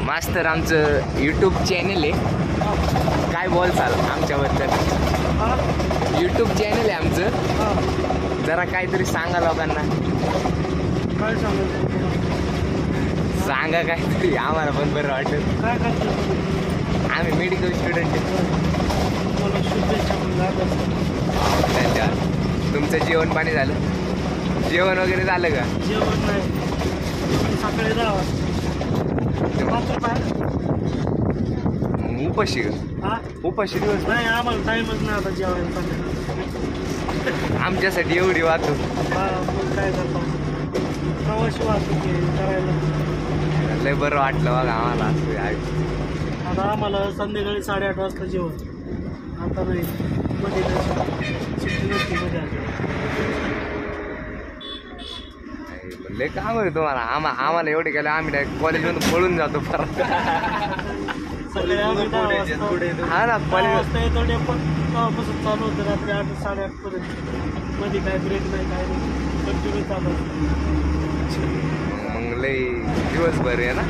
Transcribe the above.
मास्तर आमचं YouTube channel आहे, काय बोलचाल आमच्याबद्दल? यूट्यूब चॅनल आहे आमचं, जरा काहीतरी सांगा लोकांना. काय सांगायचं? सांगा काहीतरी, आम्हाला पण बरं वाटत. काय करतो? आम्ही मेडिकल स्टुडंट आहे. मला शुभेच्छा धन्यवाद. तुमचं जेवण पाणी झालं? जेवण वगैरे झालं का? जेवण नाही, सकाळी 10 वाजता. उपाशी उपाशी दिवस नाही, आम्हाला टाइमच नाही आता जेवायला. आमच्यासाठी एवढी वाहतूक. काय करतो, प्रवासी वाहतूक करायला लय बरं वाटलं बघा आम्हाला. आता आम्हाला संध्याकाळी 8:30 वाजता जेवण. आता नाही, मध्ये मध्ये लय काम आहे तुम्हाला. आम्हाला एवढे केलं आम्ही डायरेक्ट कॉलेजमधून पळून जातो परत. सकाळी आम्ही 10 वाजता, हा ना, 10 वाजता येतो डेपो. तेव्हापासून चालू होतं रात्री 8 साडेआठ पर्यंत. मध्ये काय ब्रेक नाही, काय नाही, कंटिन्यू चालू. मग लय दिवसभर आहे ना.